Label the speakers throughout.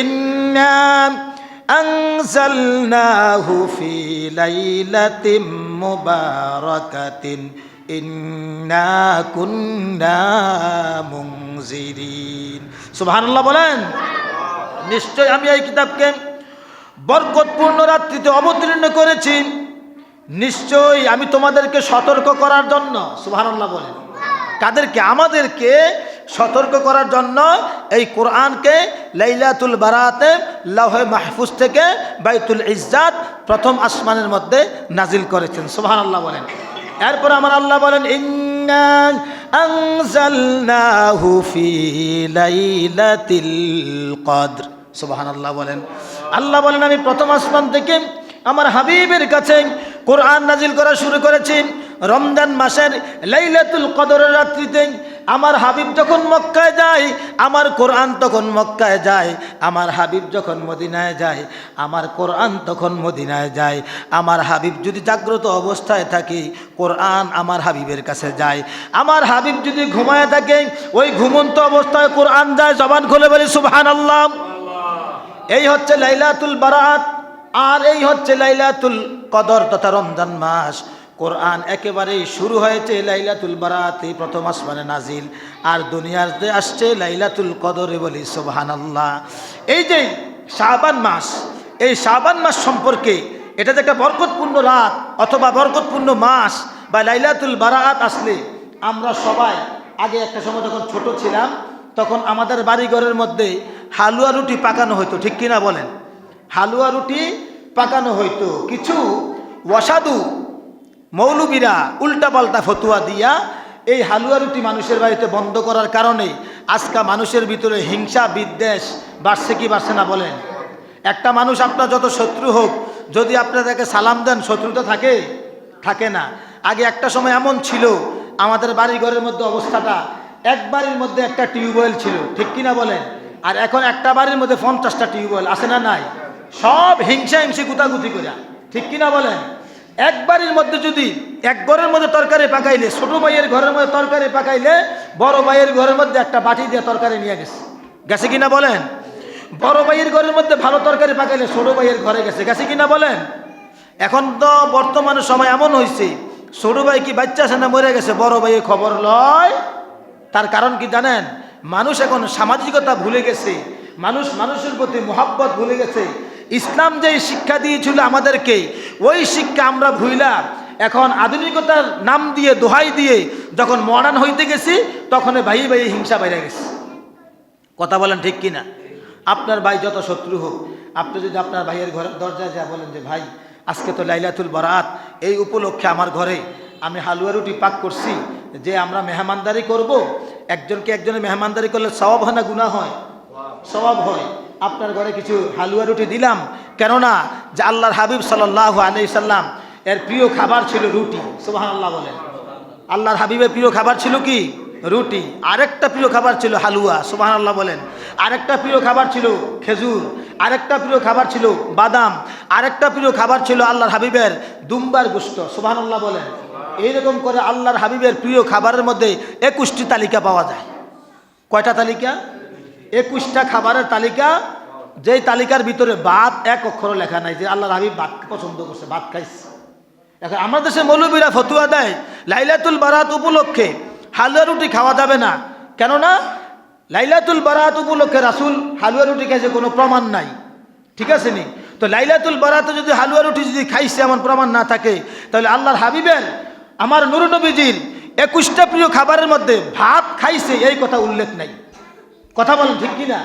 Speaker 1: ইন্না আনজালনাহু ফি লাইলাতিম মুবারাকাতিন ইন্না কুন্না মুনজিরিন। সুবহানাল্লাহ বলেন। নিশ্চয় আমি এই কিতাবকে বরকতপূর্ণ রাত্রিতে অবতীর্ণ করেছি, নিশ্চয় আমি তোমাদেরকে সতর্ক করার জন্য। সুবহানাল্লাহ বলেন। কাদেরকে? আমাদেরকে সতর্ক করার জন্য এই কোরআনকে লাইলাতুল বারাতে লৌহে মাহফুজ থেকে বাইতুল ইজ্জাত প্রথম আসমানের মধ্যে নাজিল করেছেন। সুবহানাল্লাহ বলেন। এরপর আমার আল্লাহ বলেন ইন্না আনজালনাহু ফি লাইলাতিল কদর। সুবহানাল্লাহ বলেন। আল্লাহ বলেন আমি প্রথম আসমান থেকে আমার হাবিবের কাছে কোরআন নাজিল করা শুরু করেছি রমজান মাসের লাইলাতুল কদরের রাত্রিতে। আমার হাবিব যখন মক্কায় যায়, আমার কোরআন তখন মক্কায় যায়। আমার হাবিব যখন মদিনায় যায়, আমার কোরআন তখন মদিনায় যায়। আমার হাবিব যদি জাগ্রত অবস্থায় থাকে, কোরআন আমার হাবিবের কাছে যায়। আমার হাবিব যদি ঘুমায় থাকে, ওই ঘুমন্ত অবস্থায় কোরআন যায়। জবান খুলে বলি সুবহানাল্লাহ। এই হচ্ছে লাইলাতুল বারাত, আর এই হচ্ছে লাইলাতুল কদর তথা রমজান মাস। কোরআন একেবারেই শুরু হয়েছে লাইলাতুল বারাতে প্রথম আসমানে নাজিল, আর দুনিয়াতে আসছে লাইলাতুল কদরে। বলি সুবহানাল্লাহ। এই যে শাবান মাস, এই শাবান মাস সম্পর্কে, এটা যে একটা বরকতপূর্ণ রাত অথবা বরকতপূর্ণ মাস বা লাইলাতুল বারাত আসলে আমরা সবাই আগে একটা সময় যখন ছোট ছিলাম, তখন আমাদের বাড়িঘরের মধ্যে হালুয়া রুটি পাকানো হইতো, ঠিক কিনা বলেন? হালুয়া রুটি পাকানো হইতো। কিছু ওয়াসাদু মৌলবীরা উল্টাপাল্টা ফতুয়া দিয়া এই হালুয়া রুটি মানুষের বাড়িতে বন্ধ করার কারণে আজকে মানুষের ভিতরে হিংসা বিদ্বেষ বাড়ছে কি বাড়ছে না বলেন? একটা মানুষ আপনার যত শত্রু হোক, যদি আপনাদেরকে সালাম দেন, শত্রুতা থাকে না। আগে একটা সময় এমন ছিল, আমাদের বাড়ি ঘরের মধ্যে অবস্থাটা, এক বাড়ির মধ্যে একটা টিউবওয়েল ছিল, ঠিক কিনা বলেন? আর এখন একটা বাড়ির মধ্যে 50টা টিউবওয়েল আছে না নাই? সব হিংসা গুতাগুতি করে, ঠিক কিনা বলেন? এক বাড়ির মধ্যে যদি এক ঘরের মধ্যে তরকারি পাকাইলে, ছোট ভাইয়ের ঘরের মধ্যে তরকারি পাকাইলে বড় ভাইয়ের ঘরের মধ্যে একটা বাটি দিয়ে তরকারি নিয়ে গেছে কিনা বলেন? বড় ভাইয়ের ঘরের মধ্যে ভালো তরকারি পাকাইলে ছোট ভাইয়ের ঘরে গেছে কিনা বলেন? এখন তো বর্তমানে সময় এমন হয়েছে, ছোট ভাই কি বাচ্চা আছে না মরে গেছে, বড় ভাইয়ের খবর লয়। তার কারণ কি জানেন? মানুষ এখন সামাজিকতা ভুলে গেছে, মানুষ মানুষের প্রতি মোহাব্বত ভুলে গেছে। ইসলাম যে শিক্ষা দিয়েছিল আমাদেরকে, ওই শিক্ষা আমরা ভুইলা এখন আধুনিকতার নাম দিয়ে, দোহাই দিয়ে যখন মডার্ন হইতে গেছি, তখন ভাই হিংসা বাইরে গেছে। কথা বলেন ঠিক কিনা? আপনার ভাই যত শত্রু হোক, আপনি যদি আপনার ভাইয়ের ঘরের দরজায় যা বলেন যে ভাই আজকে তো লাইলাতুল বারাত, এই উপলক্ষে আমার ঘরে আমি হালুয়া রুটি পাক করছি, যে আমরা মেহমানদারি করব। একজনের মেহমানদারি করলে সওয়াব হয় না গুনাহ হয়? সওয়াব হয়। আপনার ঘরে কিছু হালুয়া রুটি দিলাম, কেননা যে আল্লাহর হাবিব সাল্লাল্লাহু আলাইহি সাল্লাম এর প্রিয় খাবার ছিল রুটি। সুবহানাল্লাহ বলেন। আল্লাহর হাবিবের প্রিয় খাবার ছিল কি? রুটি। আরেকটা প্রিয় খাবার ছিল হালুয়া। সুবহানাল্লাহ বলেন। আরেকটা প্রিয় খাবার ছিল খেজুর, আরেকটা প্রিয় খাবার ছিল বাদাম, আরেকটা প্রিয় খাবার ছিল আল্লাহর হাবিবের দুম্বার গোশত। সুবহানাল্লাহ বলেন। এইরকম করে আল্লাহর হাবিবের প্রিয় খাবারের মধ্যে 21টি তালিকা পাওয়া যায়। কয়টা তালিকা? 21টা খাবারের তালিকা। যেই তালিকার ভিতরে ভাত এক অক্ষরও লেখা নাই যে আল্লাহর হাবিব ভাত পছন্দ করছে, ভাত খাইছে। এখন আমাদের দেশে মৌলবীরা ফতুয়া দেয় লাইলাতুল বারাত উপলক্ষে হালুয়া রুটি খাওয়া যাবে না, কেননা লাইলাতুল বারাত উপলক্ষে রাসূল হালুয়া রুটি খাইছে, কোনো প্রমাণ নাই। ঠিক আছে নি? তো লাইলাতুল বারাতে যদি হালুয়া রুটি যদি খাইছে এমন প্রমাণ না থাকে, তাহলে আল্লাহর হাবিবের, আমার নূর নবীজির 21টা প্রিয় খাবারের মধ্যে ভাত খাইছে এই কথা উল্লেখ নাই। কথা বলেন ঠিক কিনা?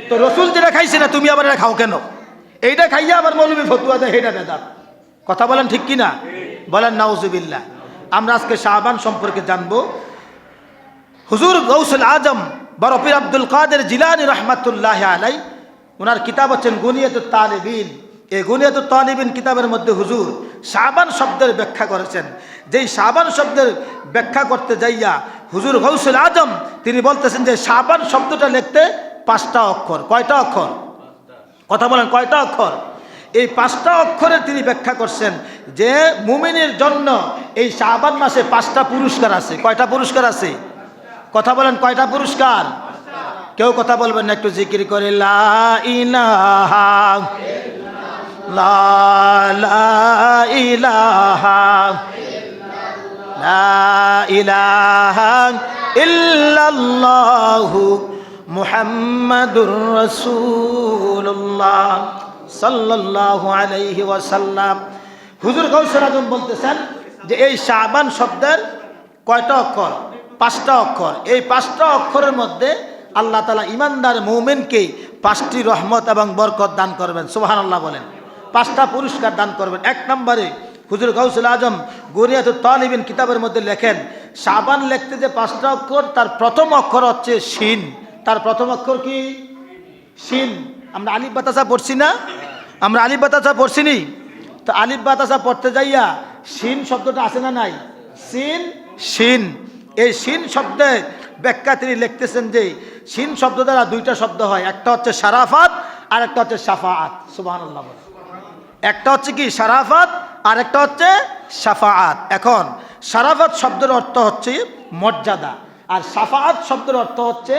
Speaker 1: তো রসুল যেটা খাইছে না, তুমি আবার এটা খাও কেন? এইটা খাইয়া আবার মৌলবী ফতুয়া দেয়, এটা বেদাত। কথা বলেন ঠিক কিনা? বলেন নাউজুবিল্লাহ। আমরা আজকে শাবান সম্পর্কে জানবো। হুজুর গৌসুল আজম বড় পীর আব্দুল কাদের জিলানী রহমাতুল্লাহ আলাই, ওনার কিতাব হচ্ছেন গুনিয়াতুত তালিবিন। এই গুনিয়াতুত তালিবিন কিতাবের মধ্যে হুজুর শাবান শব্দের ব্যাখ্যা করেছেন। যেই শাবান শব্দের ব্যাখ্যা করতে যাইয়া হুজুর গৌসুল আজম তিনি বলতেছেন যে শাবান শব্দটা লিখতে 5টা অক্ষর। কয়টা অক্ষর? কথা বলেন, কয়টা অক্ষর? এই 5টা অক্ষরের তিনি ব্যাখ্যা করছেন যে মুমিনের জন্য এই শাবান মাসে 5টা পুরস্কার আছে। কয়টা পুরস্কার আছে? কথা বলেন, কয়টা পুরস্কার? কেউ কথা বলবেন না, একটু জিকির করে লা ইলাহা লা লা ইলাহা লা ইলাহা ইল্লাল্লাহু মুহাম্মাদুর রাসূলুল্লাহ সাল্লাল্লাহু আলাইহি ওয়াসাল্লাম। হুজুর গাউসুল আজম বলতেছেন যে এই শাবান শব্দের কয়টা অক্ষর? 5টা অক্ষর। এই 5টা অক্ষরের মধ্যে আল্লাহ তাআলা ঈমানদার মুমিনকে 5টি রহমত এবং বরকত দান করবেন। সুবহানাল্লাহ বলেন। 5টা পুরস্কার দান করবেন। 1 নম্বরে হুজুর গাউসুল আজম গুনিয়াতুত তালিবিন কিতাবের মধ্যে লেখেন, শাবান লিখতে যে 5টা অক্ষর, তার প্রথম অক্ষর হচ্ছে শিন। তার প্রথম অক্ষর কি? শিন। আমরা আলিফ বাতাসা পড়ছি না? আমরা আলিফ বাতাসা পড়ছি নি? তো আলিফ বাতাসা পড়তে যাইয়া শিন শব্দটা আছে না নাই? শিন শিন। এই শিন শব্দে ব্যাখ্যা তিনি লিখতেছেন যে শিন শব্দ দ্বারা 2টা শব্দ হয়, একটা হচ্ছে শারাফাত আর একটা হচ্ছে শাফাআত। সুবহানাল্লাহ। একটা হচ্ছে কি? শারাফাত আর একটা হচ্ছে শাফাআত। এখন শারাফাত শব্দের অর্থ হচ্ছে মর্যাদা, আর শাফাআত শব্দের অর্থ হচ্ছে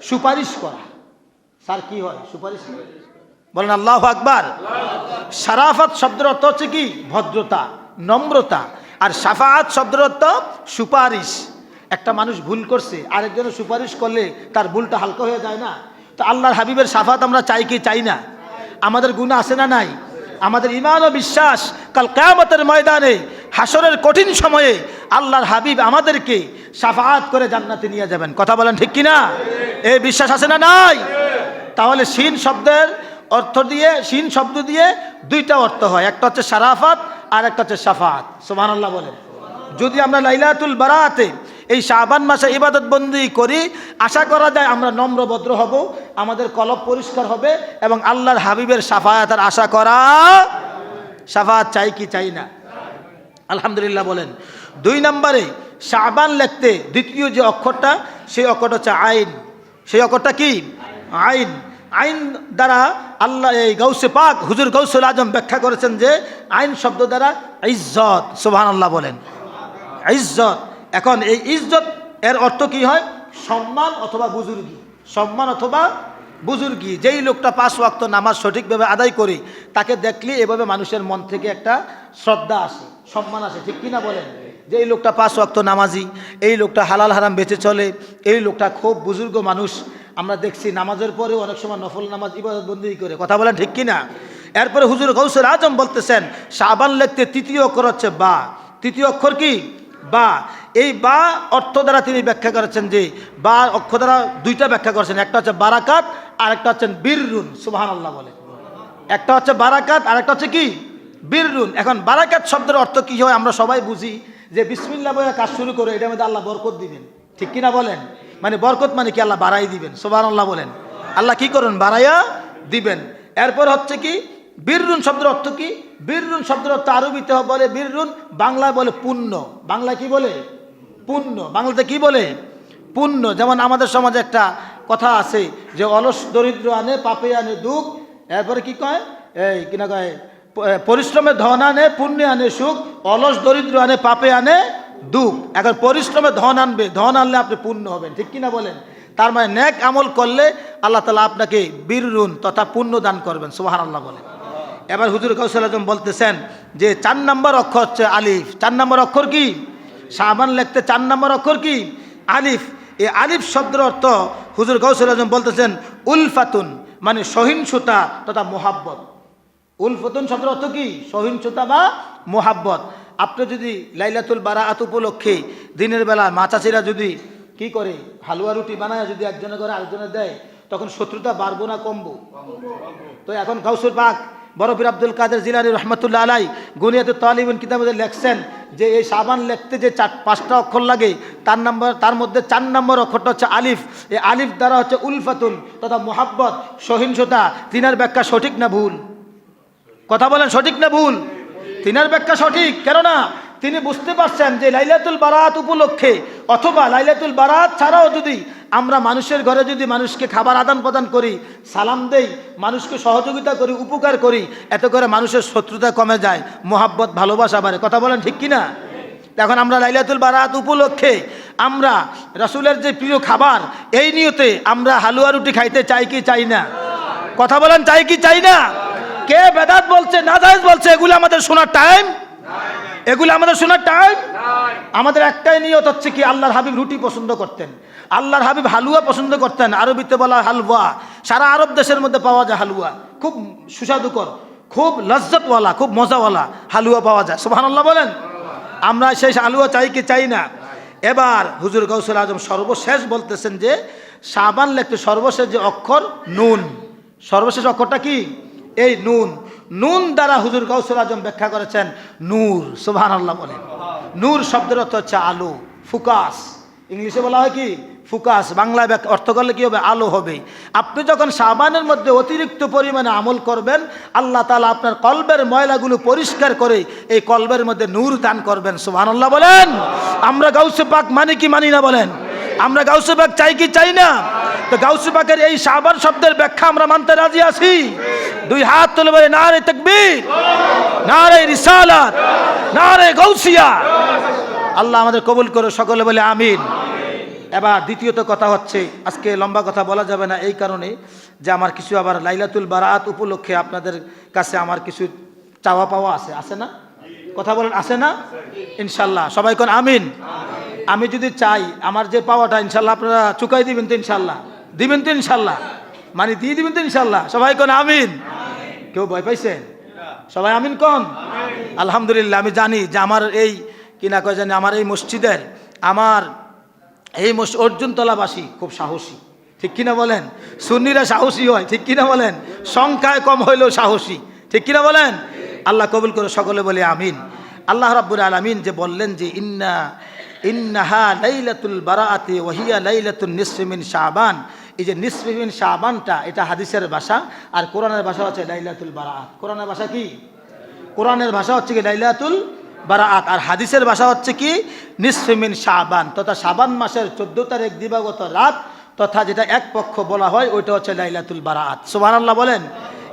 Speaker 1: সুপারিশ করা। স্যার কি হয়? সুপারিশ বলেন আল্লাহু আকবার। শারাফাত শব্দের অর্থ হচ্ছে কি? ভদ্রতা, নম্রতা। আর শাফাআত শব্দের অর্থ সুপারিশ। একটা মানুষ ভুল করছে, আরেকজনের সুপারিশ করলে তার ভুলটা হালকা হয়ে যায় না? তো আল্লাহর হাবিবের শাফাআত আমরা চাই কি চাই না? আমাদের গুনাহ আছে না নাই? আমাদের ঈমান ও বিশ্বাস কাল কিয়ামতের ময়দানে হাসরের কঠিন সময়ে আল্লাহর হাবিব আমাদেরকে শাফাআত করে জান্নাতে নিয়ে যাবেন। কথা বলেন ঠিক কিনা? এই বিশ্বাস আছে না নাই? তাহলে শিন শব্দের অর্থ দিয়ে, শিন শব্দ দিয়ে 2টা অর্থ হয়, একটা হচ্ছে শারাফাত আর একটা হচ্ছে শাফাআত। সুবহানাল্লাহ বলেন। যদি আমরা লাইলাতুল বারাতে এই শাবান মাসে ইবাদত বন্দি করি, আশা করা যায় আমরা নম্র ভদ্র হব, আমাদের কলব পরিষ্কার হবে এবং আল্লাহর হাবিবের শাফায়াতের আশা করা। শাফায়াত চাই কি চাই না? আলহামদুলিল্লাহ বলেন। 2 নম্বরে শাবান লিখতে দ্বিতীয় যে অক্ষরটা, সেই অক্ষরটা হচ্ছে আইন। সেই অক্ষরটা কি? আইন। আইন দ্বারা আল্লাহ এই গাউসে পাক হুজুর গাউসুল আজম ব্যাখ্যা করেছেন যে আইন শব্দ দ্বারা ইজ্জত। সুবহানাল্লাহ বলেন। ইজ্জত। এখন এই ইজ্জত এর অর্থ কি হয়? সম্মান অথবা বুজুর্গি। সম্মান অথবা বুজুর্গি। যেই লোকটা 5 ওয়াক্ত নামাজ সঠিকভাবে আদায় করে, তাকে দেখলে এভাবে মানুষের মন থেকে একটা শ্রদ্ধা আসে, সম্মান আসে। ঠিক কিনা বলেন? যে এই লোকটা 5 ওয়াক্ত নামাজি, এই লোকটা হালাল হারাম বেঁচে চলে, এই লোকটা খুব বুজুর্গ মানুষ। আমরা দেখছি নামাজের পরেও অনেক সময় নফল নামাজ ইবাদত বন্দি করে। কথা বলেন ঠিক কিনা? এরপরে হুজুর গাউসুল আজম বলতেছেন শাবান লিখতে 3য় অক্ষর হচ্ছে বা। 3য় অক্ষর কি? বা। এই বা অর্থ দ্বারা তিনি ব্যাখ্যা করেছেন যে বা অক্ষর দ্বারা 2টা ব্যাখ্যা করেছেন, একটা হচ্ছে বারাকাত আর একটা হচ্ছে বীররুন। সুবহানাল্লাহ বলে। একটা হচ্ছে বারাকাত আর একটা হচ্ছে কি? বীররুন। এখন বারাকাত শব্দের অর্থ কি হয় আমরা সবাই বুঝি, যে বিসমিল্লাহ বলে কাজ শুরু করে এটার মধ্যে আল্লাহ বরকত দিবেন। ঠিক কিনা বলেন? মানে বরকত মানে কি? আল্লাহ বাড়াই দিবেন। সুবহানাল্লাহ বলেন। আল্লাহ কি করুন? বাড়াইয়া দিবেন। এরপর হচ্ছে কি? বীররুন শব্দের অর্থ কি? বীররুন শব্দের অর্থ আরবিতে বলে বীররুন, বাংলায় বলে পুণ্য। বাংলা কি বলে? পুণ্য। বাংলাতে কি বলে? পুণ্য। যেমন আমাদের সমাজে একটা কথা আছে যে অলস দরিদ্র আনে পাপে আনে দুঃখ। এরপরে কি কয়? এই কিনা কয়? পরিশ্রমে ধন আনে পুণ্যে আনে সুখ, অলস দরিদ্র আনে পাপে আনে দুঃখ। এখন পরিশ্রমে ধন আনবে, ধন আনলে আপনি পুণ্য হবেন। ঠিক কিনা বলেন? তার মানে নেক আমল করলে আল্লাহ তাআলা আপনাকে বীররুন তথা পুণ্য দান করবেন। সুবহানাল্লাহ বলেন। এবার হুজুর গাউসুল আজম বলতেছেন যে 4 নম্বর অক্ষর হচ্ছে আলিফ। 4 নম্বর অক্ষর কি? শাবান লিখতে 4 নম্বর অক্ষর কি? আলিফ। এই আলিফ শব্দের অর্থ হুজুর গাউসুল আজম বলতেছেন উলফাতুন, মানে সহিংসতা তথা মোহাব্বত। উলফাতুন শব্দের অর্থ কি? সহিংসতা বা মোহাব্বত। আপনি যদি লাইলাতুল বারাআত উপলক্ষে দিনের বেলা মা চাচিরা যদি কি করে হালুয়া রুটি বানায় যদি একজনের করে আরেকজনের দেয়, তখন শত্রুতা বাড়বো না কমবো? তো এখন গাউসুল পাক বড় পীর আব্দুল কাদের জিলানী রহমতুল্লাহ আলাই গুনিয়াতুত তালিবিন কিতাবে লেখছেন যে এই শাবান লিখতে যে 5টা অক্ষর লাগে, তার মধ্যে 4 নম্বর অক্ষরটা হচ্ছে আলিফ। এই আলিফ দ্বারা হচ্ছে উলফাতুন তথা মোহাব্বত, সহিংসতা। তিনার ব্যাখ্যা সঠিক না ভুল? কথা বলেন সঠিক না ভুল? তিনার ব্যাখ্যা সঠিক। কেননা তিনি বুঝতে পারছেন যে লাইলাতুল বারাত উপলক্ষে অথবা লাইলাতুল বারাত ছাড়াও যদি আমরা মানুষের ঘরে যদি মানুষকে খাবার আদান প্রদান করি, সালাম দেই, মানুষকে সহযোগিতা করি, উপকার করি, এতে করে মানুষের শত্রুতা কমে যায়, মোহাব্বত ভালোবাসা বাড়ে। কথা বলেন ঠিক কিনা? এখন আমরা লাইলাতুল বারাত উপলক্ষে আমরা রাসূলের যে প্রিয় খাবার এই নিয়তে আমরা হালুয়া রুটি খাইতে চাই কি চাই না? কথা বলেন, চাই কি চাই না? কে বেদাত বলছে, নাজায়েজ বলছে, এগুলো আমাদের শোনার টাইম, এগুলো আমাদের শোনার টাইম। আমাদের একটাই নিয়ত হচ্ছে কি, আল্লাহর হাবিব রুটি পছন্দ করতেন, আল্লাহর হাবিব হালুয়া পছন্দ করতেন, আরবিতে বলা হালওয়া। সারা আরব দেশের মধ্যে পাওয়া যায় হালুয়া, খুব সুস্বাদুকর, খুব লজ্জতওয়ালা, খুব মজাওয়ালা হালুয়া পাওয়া যায়। সুবহানাল্লাহ বলেন। আমরা সেই হালুয়া চাই কি চাই না? এবার হুজুর গাউসুল আজম সর্বশেষ বলতেছেন যে শাবান লেখতে সর্বশেষ যে অক্ষর নুন, সর্বশেষ অক্ষরটা কি? এই নুন। নুন দ্বারা হুজুর গাউসুল আজম ব্যাখ্যা করেছেন নূর। সুবহানাল্লাহ বলেন। নূর শব্দের অর্থ হচ্ছে আলো, ফোকাস। ইংলিশে বলা হয় কি? ফোকাস। বাংলায় অর্থ করলে কি হবে? আলো হবে। আপনি যখন শাবানের মধ্যে অতিরিক্ত পরিমাণে আমল করবেন, আল্লাহ তাআলা আপনার কলবের ময়লাগুলো পরিষ্কার করে এই কলবের মধ্যে নূর দান করবেন। সুবহানাল্লাহ বলেন। আমরা গাউসে পাক মানি কি মানি না বলেন? আমরা গাউসে পাক চাই কি চাই না? তো গাউসে পাকের এই শাবান শব্দের ব্যাখ্যা আমরা মানতে রাজি আছি। দুই হাত তুলে বলে নারে তাকবীর, নারে রিসালাত, নারে গাউসিয়া। আল্লাহ আমাদের কবুল করে, সকলে বলে আমিন। এবার দ্বিতীয়ত কথা হচ্ছে, আজকে লম্বা কথা বলা যাবে না এই কারণে যে আমার কিছু আবার লাইলাতুল বারাত উপলক্ষে আপনাদের কাছে আমার কিছু চাওয়া পাওয়া আছে, আছে না? কথা বলেন, আছে না? ইনশাল্লাহ সবাই কোন আমিন। আমি যদি চাই আমার যে পাওয়াটা ইনশাল্লাহ আপনারা চুকাই দিবেন তো? ইনশাল্লাহ দিবেন তো? ইনশাল্লাহ মানে দিয়ে দিবেন তো? ইনশাল্লাহ সবাই কোন আমিন। কেউ ভয় পাইছেন? সবাই আমিন কোন? আলহামদুলিল্লাহ। আমি জানি যে আমার এই কিনা কয় জানি আমার এই মসজিদের, আমার এই অর্জুনতলাবাসী খুব সাহসী, ঠিক কিনা বলেন? সুন্নিরা সাহসী হয়, ঠিক কিনা বলেন? সংখ্যায় কম হইলেও সাহসী, ঠিক কিনা বলেন? আল্লাহ কবুল করে, সকলে বলে আমিন। আল্লাহ রাব্বুল আলামিন যে বললেন যে ইন্নাহা লাইলাতুল বারাআতি ওয়া হিয়া লাইলাতুন নিসফি মিন শাবান। এই যে নিসফি মিন শাবানটা এটা হাদিসের ভাষা, আর কোরআনের ভাষা হচ্ছে লাইলাতুল বারাআত। কোরআনের ভাষা কি? কোরআনের ভাষা হচ্ছে কি লাইলাতুল বারাআত, আর হাদিসের ভাষা হচ্ছে কি? নিসফি মিন শাবান, তথা শাবান মাসের 14 তারিখ দিবাগত রাত, তথা যেটা এক পক্ষ বলা হয় ওইটা হচ্ছে লাইলাতুল বারাআত। সুবহানাল্লাহ বলেন।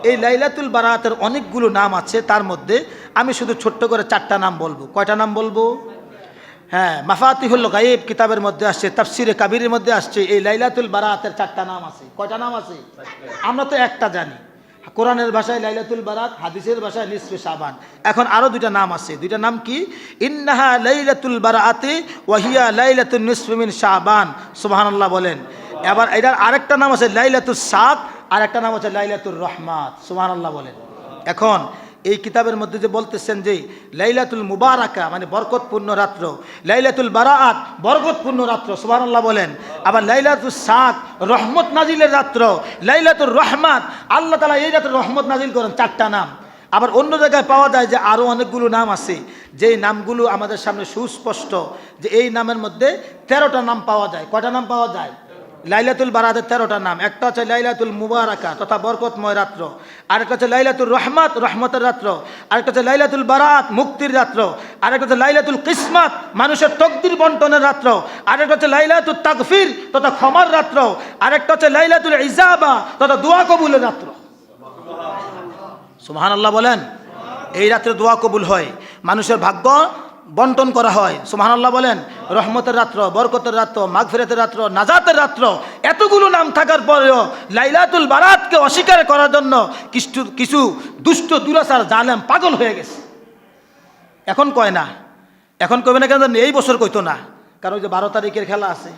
Speaker 1: এই লাইলাতুল বারাআতের অনেকগুলো নাম আছে, তার মধ্যে আমি শুধু ছোট্ট করে 4টা নাম বলবো। কয়টা নাম বলবো? হ্যাঁ, মাফাতিহুল গায়ব কিতাবের মধ্যে আসছে, তাফসিরে কাবীরের মধ্যে আসছে, এই লাইলাতুল বারাআতের 4টা নাম আছে। কয়টা নাম আছে? আমরা তো একটা জানি, কোরআনের ভাষায় লাইলাতুল বারাত, হাদিসের ভাষায় নিসফে শাবান। এখন আরো 2টা নাম আছে। 2টা নাম কি? ইন্নাহা লাইলাতুল বারাআতি ওয়া হিয়া লাইলাতুন নিসফি মিন শাবান। সুবহানাল্লাহ বলেন। এবার এটার আরেকটা নাম আছে লাইলাতুস সাদ, আর একটা নাম আছে লাইলাতুর রহমাত। সুবহানাল্লাহ বলেন। এখন এই কিতাবের মধ্যে যে বলতেছেন যে লাইলাতুল মুবারাকা মানে বরকতপূর্ণ রাত্র, লাইলাতুল বারাআত বরকতপূর্ণ রাত্র। সুবহানাল্লাহ বলেন। আবার লাইলাতুস সাদ রহমত নাজিলের রাত্র, লাইলাতুর রহমাত আল্লাহ তাআলা এই রাত্রে রহমত নাজিল করেন। 4টা নাম। আবার অন্য জায়গায় পাওয়া যায় যে আরও অনেকগুলো নাম আছে, যেই নামগুলো আমাদের সামনে সুস্পষ্ট যে এই নামের মধ্যে 13টা নাম পাওয়া যায়। কয়টা নাম পাওয়া যায়? লাইলাতুল বারাতের 13টা নাম। একটা হচ্ছে লাইলাতুল মুবারাকা তথা বরকতময় রাত্র, আরেকটা হচ্ছে লাইলাতুল রহমাত রহমতের রাত্র, আরেকটা হচ্ছে লাইলাতুল বারাত মুক্তির রাত্র, আরেকটা হচ্ছে লাইলাতুল কিসমাত মানুষের তকদির বন্টনের রাত্র, আরেকটা হচ্ছে লাইলাতুল তাগফির তথা ক্ষমার রাত্র, আরেকটা হচ্ছে লাইলাতুল ইজাবা তথা দোয়া কবুলের রাত্র। সুবহানাল্লাহ বলেন। এই রাত্রে দোয়া কবুল হয়, মানুষের ভাগ্য বন্টন করা হয়। সুবহানাল্লাহ বলেন। রহমতের রাত্র, বরকতের রাত্র, মাগফিরাতের রাত্র, নাজাতের রাত্র। এতগুলো নাম থাকার পরেও লাইলাতুল বারাতকে অস্বীকার করার জন্য কিছু দুষ্ট দুরাচার জালেম পাগল হয়ে গেছে। এখন কয় না, এখন কইবে না কেন? এই বছর কইতো না, কারণ ওই যে 12 তারিখের খেলা আছে,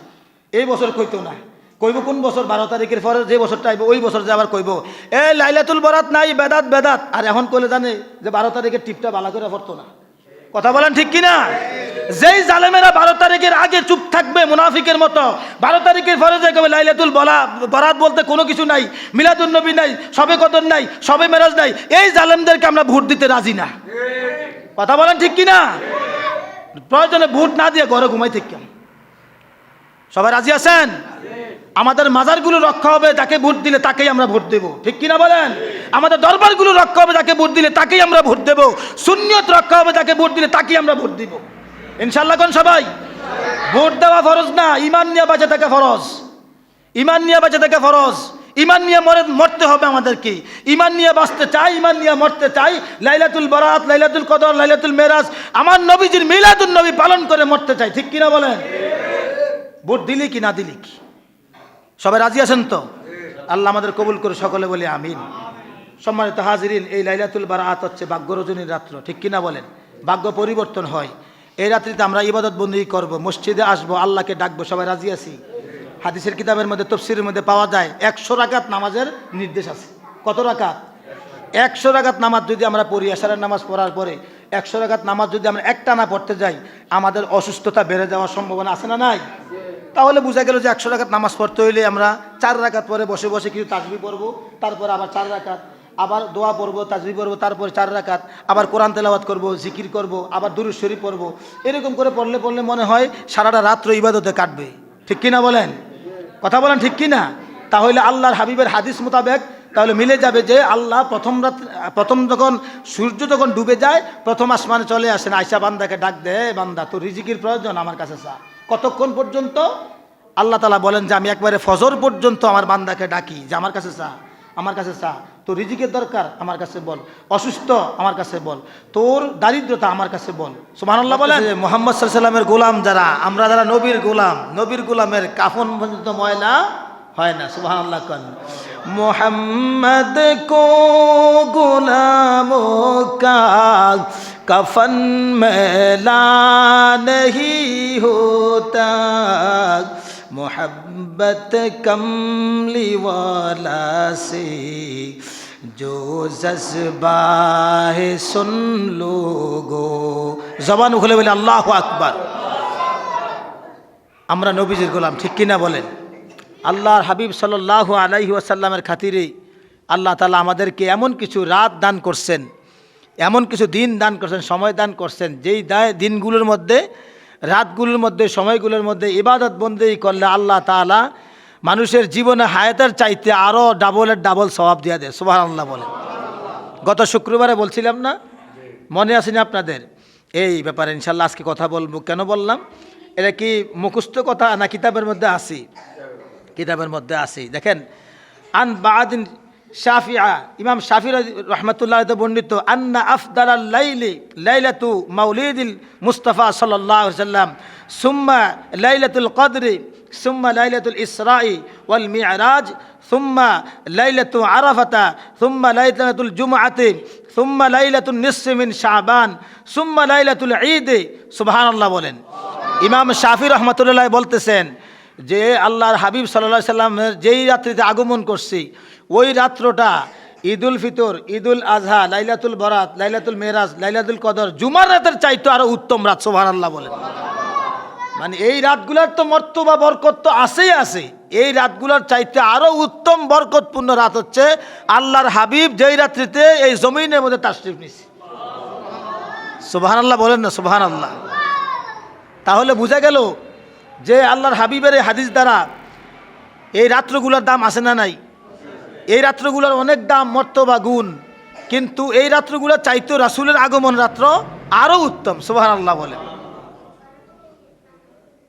Speaker 1: এই বছর কইতো না। কইব কোন বছর? 12 তারিখের পরে যে বছরটা আইব ওই বছর যে আবার কইব এই লাইলাতুল বারাত নাই, বেদাত বেদাত। আর এখন কইলে জানে যে 12 তারিখের টিপটা ভালো করে পড়তো না। কথা বলেন ঠিক কিনা? যেই জালেমেরা 12 তারিখের আগে চুপ থাকবে মুনাফিকের মতো, 12 তারিখের পরে যে কবে লাইলাতুল বারাত বলতে কোনো কিছু নাই, মিলাদুন নবী নাই, শবে কদর নাই, শবে মেরাজ নাই, এই জালেমদেরকে আমরা ভোট দিতে রাজি না। কথা বলেন ঠিক কিনা? প্রয়োজনে ভোট না দিয়ে ঘরে ঘুমাই থেকে সবাই রাজি আছেন? আমাদের মাজারগুলো রক্ষা হবে, যাকে ভোট দিলে তাকেই আমরা ভোট দেব, ঠিক কিনা বলেন? আমাদের দরবারগুলো রক্ষা হবে, যাকে ভোট দিলে তাকেই আমরা ভোট দেব। সুন্নিয়ত রক্ষা হবে, যাকে ভোট দিলে তাকেই আমরা ভোট দিব। ইনশাআল্লাহ কোন সবাই? ভোট দেওয়া ফরজ না, ঈমান নিয়ে বেঁচে থাকা ফরজ। ঈমান নিয়ে বেঁচে থাকা ফরজ। ঈমান নিয়ে মরতে হবে আমাদেরকে। ঈমান নিয়ে বাঁচতে চাই, ঈমান নিয়ে মরতে চাই। লাইলাতুল বারাত, লাইলাতুল কদর, লাইলাতুল মেরাজ, আমার নবীজির মিলাদুন নবী পালন করে মরতে চাই, ঠিক কিনা বলেন? ভোট দিলি কি না দিলি কি? সবাই রাজি আছেন তো? আল্লাহ আমাদের কবুল করে সকলে বলি আমিন। সম্মানিত হাজিরিন, এই লাইলাতুল বারাআত হচ্ছে ভাগ্য রজনীর রাত্র, ঠিক কিনা বলেন? ভাগ্য পরিবর্তন হয় এই রাত্রিতে। আমরা ইবাদত বন্দেগী করব, মসজিদে আসবো, আল্লাহকে ডাকবো। সবাই রাজি আছি? হাদিসের কিতাবের মধ্যে, তফসিরের মধ্যে পাওয়া যায় 100 রাকাত নামাজের নির্দেশ আছে। কত রাকাত? 100 রাকাত নামাজ যদি আমরা পড়ি, এশারের নামাজ পড়ার পরে 100 রাকাত নামাজ যদি আমরা একটানা পড়তে যাই, আমাদের অসুস্থতা বেড়ে যাওয়ার সম্ভাবনা আছে না নাই? তাহলে বোঝা গেল যে 100 রাকাত নামাজ পড়তে হইলে আমরা 4 রাকাত পরে বসে বসে কিছু তাসবিহ পড়বো, তারপর আবার 4 রাকাত, আবার দোয়া পড়বো, তাসবিহ পড়বো, তারপরে 4 রাকাত, আবার কোরআন তেলাওয়াত করবো, জিকির করব, আবার দুরূদ শরীফ পড়বো। এরকম করে পড়লে মনে হয় সারাটা রাত্র ইবাদতে কাটবে, ঠিক কিনা বলেন? কথা বলেন ঠিক কিনা? তাহলে আল্লাহর হাবিবের হাদিস মোতাবেক তাহলে মিলে যাবে যে আল্লাহ প্রথম যখন সূর্য যখন ডুবে যায়, প্রথম আসমানে চলে আসেন, আয়সা বান্দাকে ডাক দেয়, বান্দা তোর রিজিকের প্রয়োজন, আমার কাছে চা। কতক্ষণ পর্যন্ত? আল্লাহ তাআলা বলেন যে আমি একবারে ফজর পর্যন্ত আমার বান্দাকে ডাকি যে আমার কাছে চা, আমার কাছে চা। তোর রিজিকের দরকার, আমার কাছে বল। অসুস্থ, আমার কাছে বল। তোর দারিদ্রতা, আমার কাছে বল। সুবহানাল্লাহ বলেন। মুহাম্মদ সাল্লাল্লাহু আলাইহি ওয়াসাল্লামের গোলাম যারা, আমরা যারা নবীর গোলাম, নবীর গোলামের কাফন পর্যন্ত ময়লা হয় না। সুবহানাল্লাহ কোন মোহাম্মদ কো গোলামোं का कफन मैला नहीं होता, मोहब्बत कमली वाला से जो जज्बा है सुन लोगो। জবান খুলে বলে আল্লাহু আকবার। আমরা নবীজির গোলাম, ঠিক কিনা বলেন? আল্লাহর হাবিব সাল্লাল্লাহু আলাইহি ওয়াসাল্লামের খাতিরে আল্লাহ তাআলা আমাদেরকে এমন কিছু রাত দান করছেন, এমন কিছু দিন দান করছেন, সময় দান করছেন, যেই দিনগুলোর মধ্যে, রাতগুলোর মধ্যে, সময়গুলোর মধ্যে ইবাদত বন্দেগী করলে আল্লাহ তাআলা মানুষের জীবনে হায়াতের চাইতে আরও ডাবলের ডাবল সওয়াব দিয়ে দেয়। সুবহানাল্লাহ বলেন। গত শুক্রবারে বলছিলাম না, মনে আছে না আপনাদের? এই ব্যাপারে ইনশাআল্লাহ আজকে কথা বলবো। কেন বললাম? এটা কি মুখস্থ কথা না কিতাবের মধ্যে আসি? কিতাবের মধ্যে আসি। দেখেন, আন বাদিন শাফিআ, ইমাম শাফি রহমাতুল্লাহ বর্ণিত, আন্না আফদালাল লাইলি লাইলাতু মাউলিদিল মুস্তাফা সাল্লাল্লাহু আলাইহি ওয়াসাল্লাম, সুম্মা লাইলাতুল কদরি, সুম্মা লাইলাতুল ইসরাই ওয়াল মি'রাজ, সুম্মা লাইলাতু আরাফাতা, সুম্মা লাইলাতুল জুমআতি, সুম্মা লাইলাতুন নিসফি মিন শাবান, সুম্মা লাইলাতুল ঈদ। সুবহানাল্লাহ বলেন। ইমাম শাফি রহমাতুল্লাহ বলতেছেন যে আল্লাহর হাবিব সাল্লাল্লাহু আলাইহি সাল্লামের যেই রাত্রিতে আগমন করছি, ওই রাত্রটা ঈদুল ফিতর, ঈদুল আজহা, লাইলাতুল বরাত, লাইলাতুল মেরাজ, লাইলাতুল কদর, জুমার রাতের চাইতে আরো উত্তম রাত। সুবহানাল্লাহ বলেন। মানে এই রাতগুলোর তো মর্তবা বরকত তো আছেই আছে, এই রাতগুলোর চাইতে আরো উত্তম বরকতপূর্ণ রাত হচ্ছে আল্লাহর হাবিব যেই রাত্রিতে এই জমিনের মধ্যে তাশরিফ নিছে। সুবহানাল্লাহ বলেন না? সুবহানাল্লাহ। তাহলে বোঝা গেল যে আল্লাহর হাবিবের এই হাদিস দ্বারা এই রাত্রগুলোর দাম আছে না নাই? এই রাত্রগুলোর অনেক দাম, মর্তবা, গুণ, কিন্তু এই রাত্রগুলোর চাইতেও রাসূলের আগমন রাত্র আরো উত্তম। সুবহানাল্লাহ বলেন।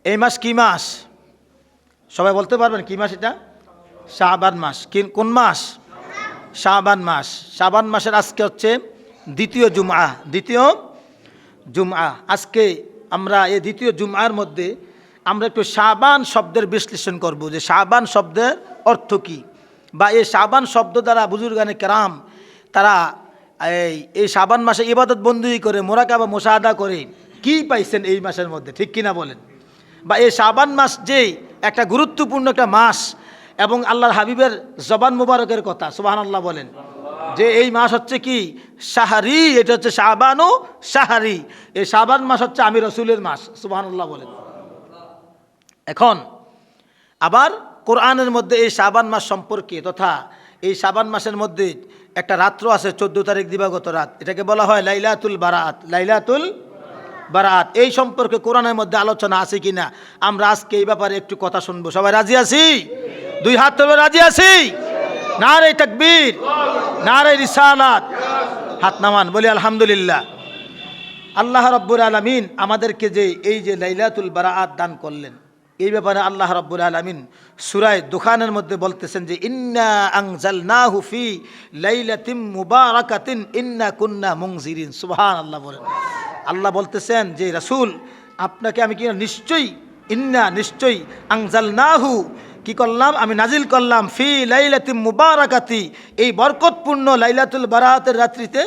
Speaker 1: এই মাস কি মাস? সবাই বলতে পারবেন কি মাস এটা? শাবান মাস। কোন মাস? শাবান মাস। শাবান মাসের আজকে হচ্ছে দ্বিতীয় জুমআ। দ্বিতীয় জুমআ। আজকে আমরা এই দ্বিতীয় জুমআর মধ্যে আমরা একটু শাবান শব্দের বিশ্লেষণ করব, যে শাবান শব্দের অর্থ কী, বা এই শাবান শব্দ দ্বারা বুজুর্গানে কেরাম তারা এই শাবান মাসে ইবাদত বন্দেগী করে, মুরাকাবা মুশাহাদা করে কি পাইছেন এই মাসের মধ্যে, ঠিক কিনা বলেন? বা এই শাবান মাস যে একটা গুরুত্বপূর্ণ একটা মাস, এবং আল্লাহর হাবিবের জবান মুবারকের কথা, সুবহানাল্লাহ বলেন, যে এই মাস হচ্ছে কি শাহরি, এটা হচ্ছে শাবানু শাহরি। এই শাবান মাস হচ্ছে আমি রসুলের মাস। সুবহানাল্লাহ বলেন। এখন আবার কোরআনের মধ্যে এই শাবান মাস সম্পর্কে, তথা এই শাবান মাসের মধ্যে একটা রাত্র আছে 14 তারিখ দিবাগত রাত, এটাকে বলা হয় লাইলাতুল বারাত। লাইলাতুল বারাত এই সম্পর্কে কোরআনের মধ্যে আলোচনা আছে কিনা আমরা আজকে এই ব্যাপারে একটু কথা শুনবো। সবাই রাজি আছি? দুই হাত তুলে রাজি আছি? নারে তাকবীর, নারে রিসালাত, হাত নামান, বলি আলহামদুলিল্লাহ। আল্লাহ রাব্বুল আলামিন আমাদেরকে যে এই যে লাইলাতুল বারাত দান করলেন, এই ব্যাপারে আল্লাহ রাব্বুল আলামিন সূরা দুখানের মধ্যে বলতেছেন যে ইন্না আনজালনাহু ফি লাইলাতিন মুবারাকাতিন ইন্না কুন্না মুনজিরিন। সুবহানাল্লাহ বলেন। আল্লাহ বলতেছেন যে রাসূল, আপনাকে আমি কি নিশ্চয়ই ইন্না নিশ্চয়ই আনজালনাহু কি করলাম আমি নাজিল করলাম ফি লাইলাতিম মুবারাকাতি এই বরকতপূর্ণ লাইলাতুল বারাতের রাত্রিতে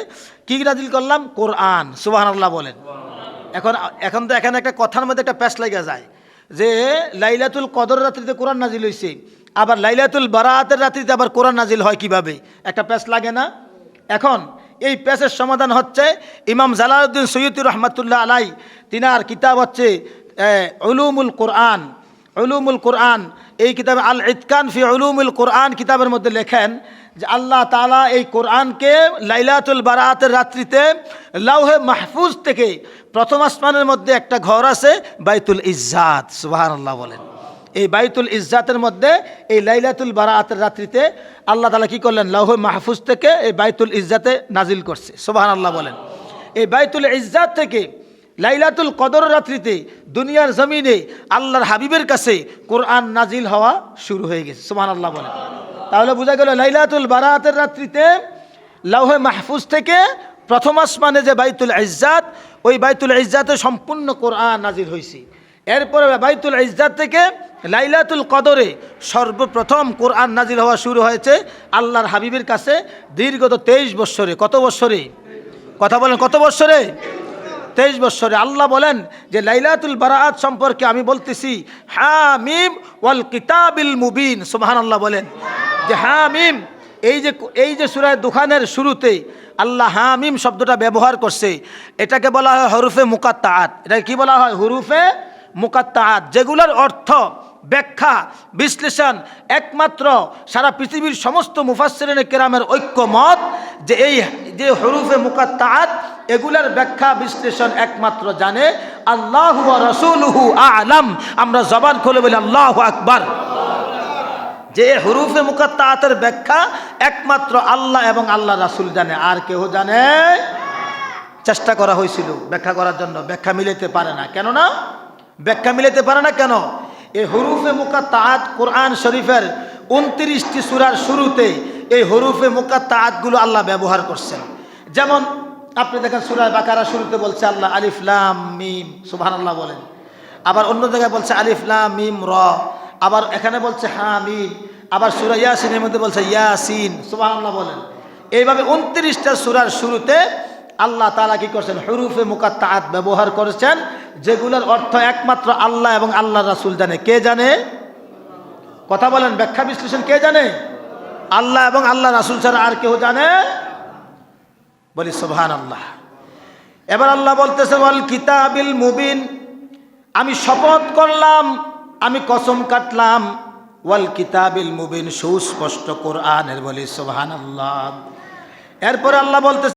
Speaker 1: কি নাজিল করলাম কোরআন সুবহানাল্লাহ বলেন। এখন তো এখানে একটা কথার মধ্যে একটা প্যাচ লেগে যায় যে লাইলাতুল কদর রাত্রিতে কোরআন নাজিল হয়েছে, আবার লাইলাতুল বারাতের রাত্রিতে আবার কোরআন নাজিল হয় কিভাবে, একটা প্যাচ লাগে না? এখন এই প্যাচের সমাধান হচ্ছে ইমাম জালালউদ্দিন সৈয়দী রহমাতুল্লাহ আলাই তিনার কিতাব হচ্ছে উলুমুল কোরআন। উলুমুল কোরআন এই কিতাবে আল ইতকান ফি উলুমুল কোরআন কিতাবের মধ্যে লেখেন যে আল্লাহ তাআলা এই কোরআনকে লাইলাতুল বারাতের রাত্রিতে লাউহে মাহফুজ থেকে প্রথম আসমানের মধ্যে একটা ঘর আছে বাইতুল ইজ্জাত সুবহানাল্লাহ বলেন। এই বাইতুল ইজ্জাতের মধ্যে এই লাইলাতুল বারাতের রাত্রিতে আল্লাহ তাআলা কি করলেন লাউহে মাহফুজ থেকে এই বাইতুল ইজ্জাতে নাজিল করছে সুবহানাল্লাহ বলেন। এই বাইতুল ইজ্জাত থেকে লাইলাতুল কদর রাত্রিতে দুনিয়ার জমিনে আল্লাহর হাবিবের কাছে কোরআন নাজিল হওয়া শুরু হয়ে গেছে সুবহানাল্লাহ বলেন। তাহলে বোঝা গেল লাইলাতুল বারাতের রাত্রিতে লাউহে মাহফুজ থেকে প্রথম আসমানে যে বাইতুল ইজ্জাত ওই বাইতুল ইজ্জাতে সম্পূর্ণ কোরআন নাজিল হয়েছে। এরপরে বাইতুল ইজ্জাত থেকে লাইলাতুল কদরে সর্বপ্রথম কোরআন নাজিল হওয়া শুরু হয়েছে আল্লাহর হাবিবের কাছে দীর্ঘত 23 বৎসরে। কত বৎসরে? কথা বলেন কত বৎসরে? 23 বৎসরে। আল্লাহ বলেন যে লাইলাতুল বারাত সম্পর্কে আমি বলতেছি হামিম ওয়াল কিতাবিল মুবিন সুবহানাল্লাহ বলেন যে হামিম এই যে সূরা দুখানের শুরুতে আল্লাহ হামিম শব্দটা ব্যবহার করছে এটাকে বলা হয় হরুফে মুকাত্তাআত। এটাকে কি বলা হয়? হরুফে মুকাত্তাআত, যেগুলোর অর্থ ব্যাখ্যা বিশ্লেষণ একমাত্র সারা পৃথিবীর সমস্ত মুফাসসিরিনে কেরামের ঐক্যমত যে এই যে হরুফে মুকাত্তাআত এগুলার ব্যাখ্যা বিশ্লেষণ একমাত্র জানে আল্লাহু ওয়া রাসূলুহু আ'লাম। আমরা জবান খুলে বলি আল্লাহু আকবার। যে হরুফে মুকাত্তাআতের ব্যাখ্যা একমাত্র আল্লাহ এবং আল্লাহ রাসূল জানে, আর কেউ জানে? চেষ্টা করা হয়েছিল ব্যাখ্যা করার জন্য, ব্যাখ্যা মিলাতে পারে না। কেন না ব্যাখ্যা মিলাতে পারে না কেন? এই হরুফে মুকাত্তাআত কোরআন শরীফের 29টি সূরার শুরুতে এই হরুফে মুকাত্তাআতগুলো আল্লাহ ব্যবহার করছেন। যেমন আপনি দেখেন সূরা বাকারা শুরুতে বলছে আল্লাহ আলিফ লাম মিম সুবহানাল্লাহ বলেন, আবার অন্য জায়গায় বলছে আলিফ লাম মিম র, আবার এখানে বলছে হামিম, আবার সূরা ইয়াসিনের মধ্যে বলছে ইয়াসিন সুবহানাল্লাহ বলেন। এইভাবে 29টা সূরার শুরুতে আল্লাহ তাআলা কি করছেন? হরুফে মুকাত্তাআত ব্যবহার করেছেন, যেগুলোর অর্থ একমাত্র আল্লাহ এবং আল্লাহ রাসূল জানে। কে জানে? কথা বলেন, ব্যাখ্যা বিশ্লেষণ কে জানে? আল্লাহ এবং আল্লাহ রাসূল ছাড়া আর কেউ জানে? বলি সুবহানাল্লাহ। এবার আল্লাহ বলতেছে ওয়াল কিতাবিল মুবিন, আমি শপথ করলাম, আমি কসম কাটলাম ওয়াল কিতাবিল মুবিন, সুস্পষ্ট কোরআনের। বলি সুবহানাল্লাহ। এরপরে আল্লাহ বলতেছে